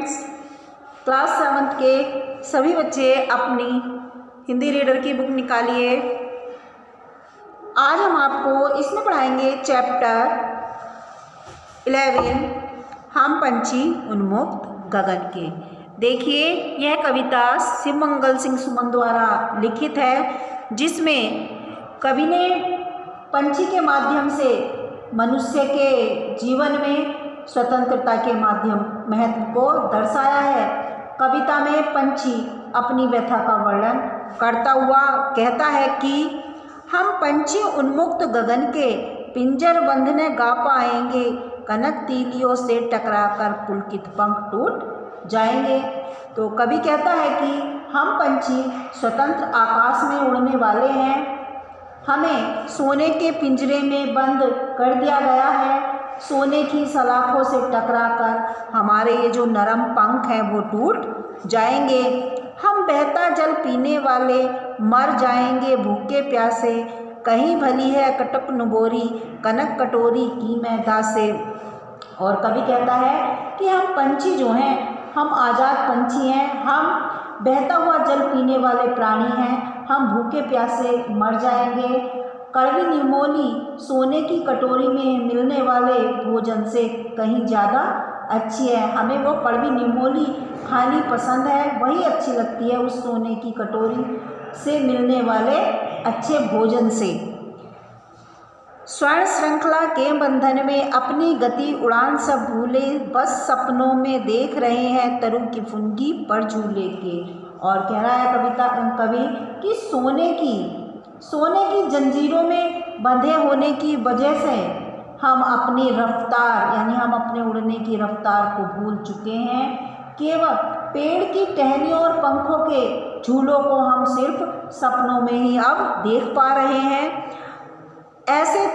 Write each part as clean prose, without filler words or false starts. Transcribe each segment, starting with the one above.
Friends, class 7 के सभी बच्चे अपनी हिंदी रीडर की बुक निकालिए। आज हम आपको इसमें पढ़ाएंगे चैप्टर 11 हम पंछी उन्मुक्त गगन के। देखिए, यह कविता शिवमंगल सिंह सुमन द्वारा लिखित है, जिसमें कवि ने पंछी के माध्यम से मनुष्य के जीवन में स्वतंत्रता के महत्व को दर्शाया है। कविता में पंछी अपनी व्यथा का वर्णन करता हुआ कहता है कि हम पंछी उन्मुक्त गगन के पिंजर बंधने गा पाएंगे, कनक तीलियों से टकराकर पुलकित पंख टूट जाएंगे। तो कवि कहता है कि हम पंछी स्वतंत्र आकाश में उड़ने वाले हैं, हमें सोने के पिंजरे में बंद कर दिया गया है। सोने की सलाखों से टकराकर हमारे ये जो नरम पंख हैं वो टूट जाएंगे। हम बहता जल पीने वाले मर जाएंगे भूखे प्यासे, कहीं भली है कटक नुबोरी कनक कटोरी की मैदा से। और कवि कहता है कि हम पंछी जो हैं, हम आज़ाद पंछी हैं, हम बहता हुआ जल पीने वाले प्राणी हैं, हम भूखे प्यासे मर जाएंगे। कड़वी निमोली सोने की कटोरी में मिलने वाले भोजन से कहीं ज़्यादा अच्छी है। हमें वो कड़वी निमोली खानी पसंद है, वही अच्छी लगती है उस सोने की कटोरी से मिलने वाले अच्छे भोजन से। स्वर्ण श्रृंखला के बंधन में अपनी गति उड़ान सब भूले, बस सपनों में देख रहे हैं तरु की फुनगी पर झूले के। और कह रहा है कवि कि सोने की जंजीरों में बंधे होने की वजह से हम अपनी रफ्तार यानी हम अपने उड़ने की रफ्तार को भूल चुके हैं। केवल पेड़ की टहनियों और पंखों के झूलों को हम सिर्फ सपनों में ही अब देख पा रहे हैं। ऐसे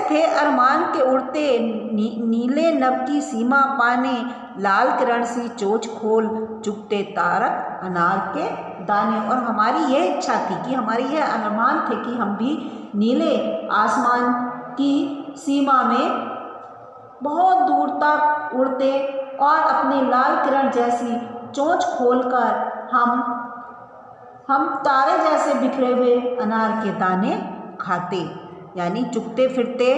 थे अरमान के उड़ते नीले नभ की सीमा पाने, लाल किरण सी चोंच खोल चुकते तारक अनार के दाने। और हमारी यह इच्छा थी कि हमारी यह अरमान थे कि हम भी नीले आसमान की सीमा में बहुत दूर तक उड़ते और अपनी लाल किरण जैसी चोंच खोलकर हम तारे जैसे बिखरे हुए अनार के दाने खाते, यानी चुगते फिरते।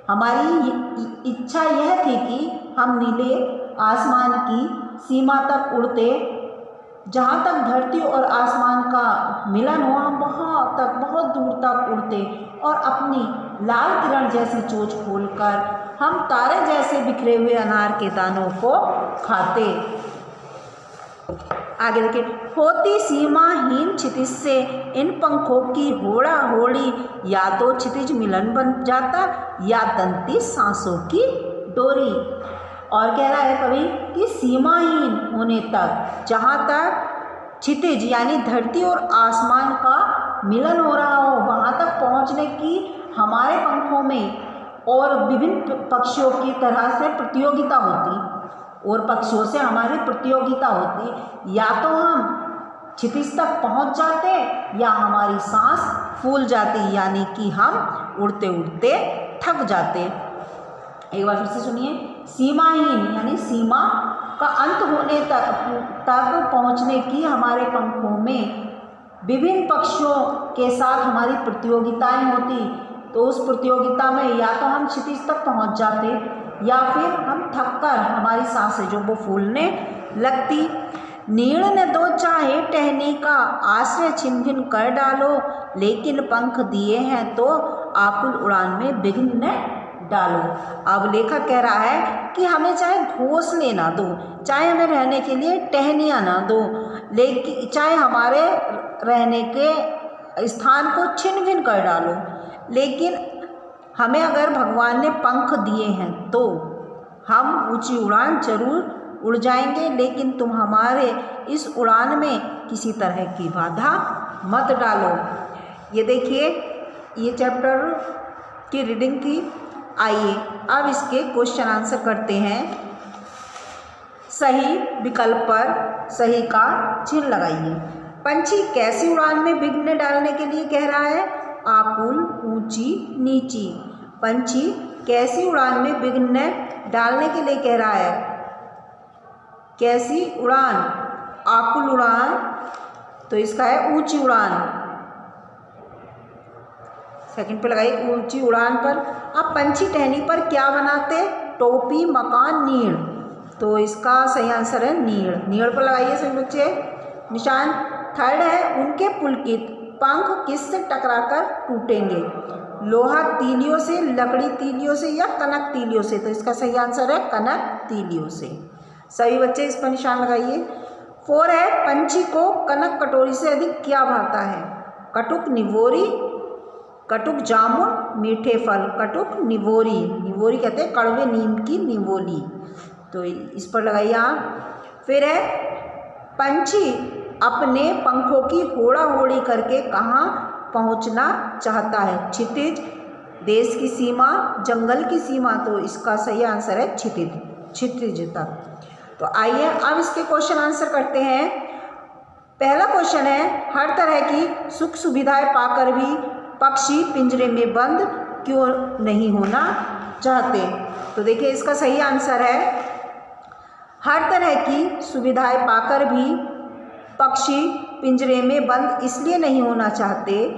हमारी इच्छा यह थी कि हम नीले आसमान की सीमा तक उड़ते, जहाँ तक धरती और आसमान का मिलन हो हम बहुत दूर तक उड़ते और अपनी लाल किरण जैसी चोंच खोलकर हम तारे जैसे बिखरे हुए अनार के दानों को खाते। आगे देखिए, होती सीमाहीन क्षितिज से इन पंखों की होड़ा होड़ी, या तो क्षितिज मिलन बन जाता या तंती सांसों की डोरी। और कह रहा है कवि कि सीमाहीन होने तक, जहाँ तक क्षितिज यानी धरती और आसमान का मिलन हो रहा हो, वहाँ तक पहुँचने की हमारे पंखों में और विभिन्न पक्षियों की तरह से प्रतियोगिता होती और पक्षियों से हमारी प्रतियोगिता होती। या तो हम क्षितिज तक पहुंच जाते या हमारी सांस फूल जाती, यानी कि हम उड़ते उड़ते थक जाते। एक बार फिर से सुनिए, सीमाहीन यानी सीमा का अंत होने तक पहुंचने की हमारे पंखों में विभिन्न पक्षियों के साथ हमारी प्रतियोगिताएं होती। तो उस प्रतियोगिता में या तो हम क्षितिज तक पहुंच जाते या फिर हम थककर हमारी सांसें जो वो फूलने लगती। नीड़ ने दो चाहे टहनी का आश्रय छिन भिन कर डालो, लेकिन पंख दिए हैं तो आकुल उड़ान में विघ्न न डालो। अब लेखक कह रहा है कि हमें चाहे घोंसले ना दो, चाहे हमें रहने के लिए टहनियाँ ना दो, लेकिन चाहे हमारे रहने के स्थान को छिन भिन कर डालो, लेकिन हमें अगर भगवान ने पंख दिए हैं तो हम ऊंची उड़ान जरूर उड़ जाएंगे, लेकिन तुम हमारे इस उड़ान में किसी तरह की बाधा मत डालो। ये देखिए, ये चैप्टर की रीडिंग थी। आइए अब इसके क्वेश्चन आंसर करते हैं। सही विकल्प पर सही का चिन्ह लगाइए। पंछी कैसी उड़ान में विघ्न डालने के लिए कह रहा है? आकुल, ऊंची, नीची। पंछी कैसी उड़ान में विघ्न डालने के लिए कह रहा है। कैसी उड़ान, आकुल उड़ान, तो इसका है ऊंची उड़ान। सेकंड पे लगाइए ऊंची उड़ान पर। अब पंछी टहनी पर क्या बनाते, टोपी, मकान, नीड़, तो इसका सही आंसर है नीड़। नीड़ पर लगाइए सभी बच्चे निशान। थर्ड है उनके पुलकित पंख किससे टकराकर टूटेंगे, लोहा तीलियों से, लकड़ी तीलियों से या कनक तीलियों से, तो इसका सही आंसर है कनक तीलियों से। सभी बच्चे इस पर निशान लगाइए। 4 है पंछी को कनक कटोरी से अधिक क्या भाता है, कटुक, निवोरी, कटुक जामुन, मीठे फल, कटुक निवोरी, निवोरी कहते हैं कड़वे नीम की निवोली, तो इस पर लगाइए आप। फिर है पंछी अपने पंखों की होड़ा होड़ी करके कहाँ पहुँचना चाहता है, क्षितिज, देश की सीमा, जंगल की सीमा, तो इसका सही आंसर है क्षितिज, क्षितिज तक। तो आइए अब इसके क्वेश्चन आंसर करते हैं। पहला क्वेश्चन है हर तरह की सुख सुविधाएं पाकर भी पक्षी पिंजरे में बंद क्यों नहीं होना चाहते, तो देखिए इसका सही आंसर है हर तरह की सुविधाएं पाकर भी पक्षी पिंजरे में बंद इसलिए नहीं होना चाहते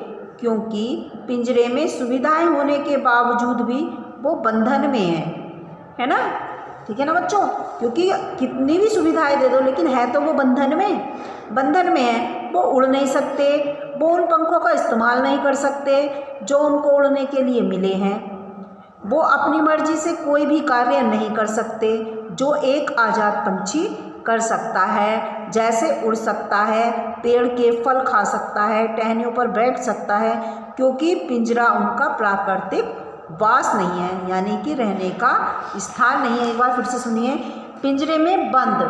क्योंकि पिंजरे में सुविधाएं होने के बावजूद भी वो बंधन में है ना, ठीक है ना बच्चों, क्योंकि कितनी भी सुविधाएं दे दो लेकिन है तो वो बंधन में है। वो उड़ नहीं सकते, वो उन पंखों का इस्तेमाल नहीं कर सकते जो उनको उड़ने के लिए मिले हैं, वो अपनी मर्जी से कोई भी कार्य नहीं कर सकते जो एक आज़ाद पंछी कर सकता है, जैसे उड़ सकता है, पेड़ के फल खा सकता है, टहनियों पर बैठ सकता है, क्योंकि पिंजरा उनका प्राकृतिक वास नहीं है, यानी कि रहने का स्थान नहीं है। एक बार फिर से सुनिए, पिंजरे में बंद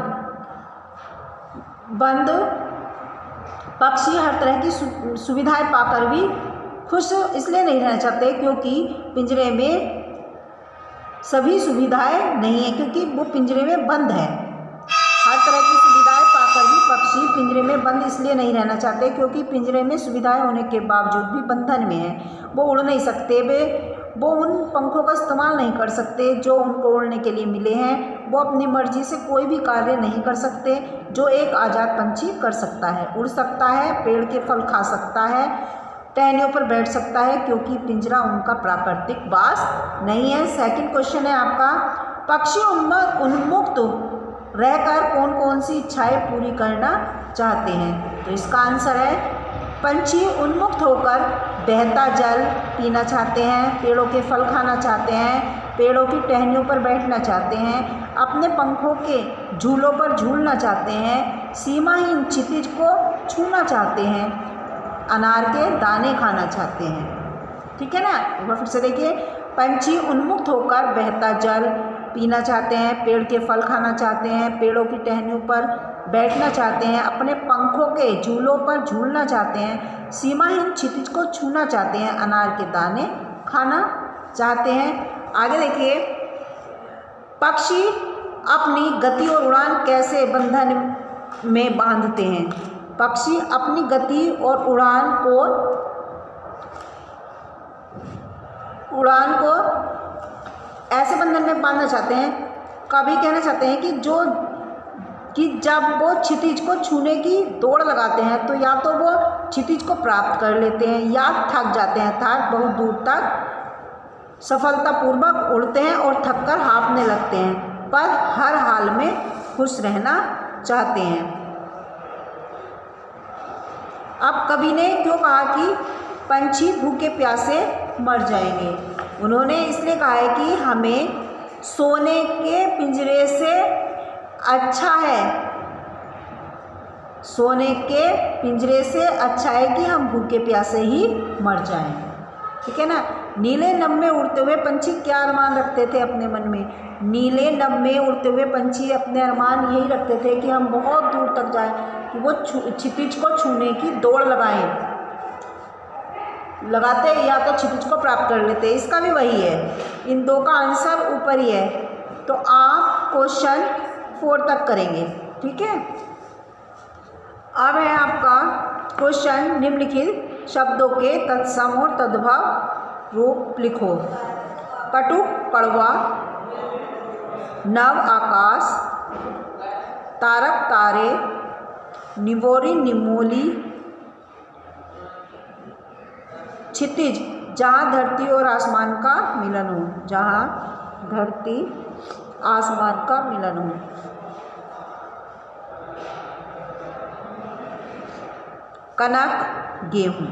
पक्षी हर तरह की सुविधाएं पाकर भी खुश इसलिए नहीं रहना चाहते क्योंकि पिंजरे में सभी सुविधाएं नहीं है, क्योंकि वो पिंजरे में बंद है। हर तरह की सुविधाएं पाकर भी पक्षी पिंजरे में बंद इसलिए नहीं रहना चाहते क्योंकि पिंजरे में सुविधाएं होने के बावजूद भी बंधन में है। वो उड़ नहीं सकते, वो उन पंखों का इस्तेमाल नहीं कर सकते जो उनको उड़ने के लिए मिले हैं, वो अपनी मर्जी से कोई भी कार्य नहीं कर सकते जो एक आज़ाद पंछी कर सकता है। उड़ सकता है, पेड़ के फल खा सकता है, टहनियों पर बैठ सकता है, क्योंकि पिंजरा उनका प्राकृतिक वास नहीं है। सेकंड क्वेश्चन है आपका, पक्षी उन्मुक्त रहकर कौन कौन सी इच्छाएं पूरी करना चाहते हैं, तो इसका आंसर है पंछी उन्मुक्त होकर बहता जल पीना चाहते हैं, पेड़ों के फल खाना चाहते हैं, पेड़ों की टहनियों पर बैठना चाहते हैं, अपने पंखों के झूलों पर झूलना चाहते हैं, सीमाहीन क्षितिज को छूना चाहते हैं, अनार के दाने खाना चाहते हैं। ठीक है ना, एक बार फिर से देखिए, पंछी उन्मुक्त होकर बहता जल पीना चाहते हैं, पेड़ के फल खाना चाहते हैं, पेड़ों की टहनियों पर बैठना चाहते हैं, अपने पंखों के झूलों पर झूलना चाहते हैं, सीमाहीन क्षितिज को छूना चाहते हैं, अनार के दाने खाना चाहते हैं। आगे देखिए, पक्षी अपनी गति और उड़ान कैसे बंधन में बांधते हैं, पक्षी अपनी गति और उड़ान को ऐसे बंधन में बांधना चाहते हैं, कभी कहना चाहते हैं कि जब वो क्षितिज को छूने की दौड़ लगाते हैं तो या तो वो क्षितिज को प्राप्त कर लेते हैं या थक जाते हैं, अर्थात बहुत दूर तक सफलतापूर्वक उड़ते हैं और थककर हाँफने लगते हैं, पर हर हाल में खुश रहना चाहते हैं। अब कवि ने क्यों कहा कि पंछी भूखे प्यासे मर जाएंगे, उन्होंने इसलिए कहा है कि हमें सोने के पिंजरे से अच्छा है, सोने के पिंजरे से अच्छा है कि हम भूखे प्यासे ही मर जाएं। ठीक है ना। नीले नभ में उड़ते हुए पंछी क्या अरमान रखते थे अपने मन में, नीले नभ में उड़ते हुए पंछी अपने अरमान यही रखते थे कि हम बहुत दूर तक जाएं, कि वो क्षितिज को छूने की दौड़ लगाते या तो क्षितिज को प्राप्त कर लेते। इसका भी वही है, इन दो का आंसर ऊपर ही है। तो आप क्वेश्चन 4 तक करेंगे। ठीक है, अब है आपका क्वेश्चन, निम्नलिखित शब्दों के तत्सम और तद्भव रूप लिखो। कटुक कड़वा, नव आकाश, तारक तारे, निवोरी निमोली, क्षितिज जहाँ धरती और आसमान का मिलन हो, जहाँ धरती आसमान का मिलन हो। कनक गेहूँ।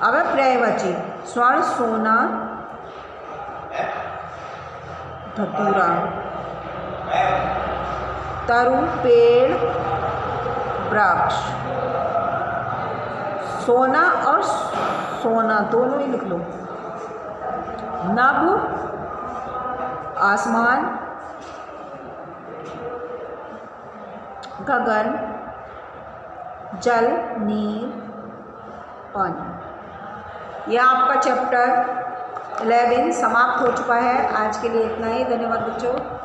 अब पर्यायवाची स्वर्ण सोना, धतूरा, तरु पेड़ वृक्ष। सोना और सोना दोनों ही लिख लो। नभ आसमान, गगन, जल, नीर, पानी। यह आपका चैप्टर 11 समाप्त हो चुका है। आज के लिए इतना ही। धन्यवाद बच्चों।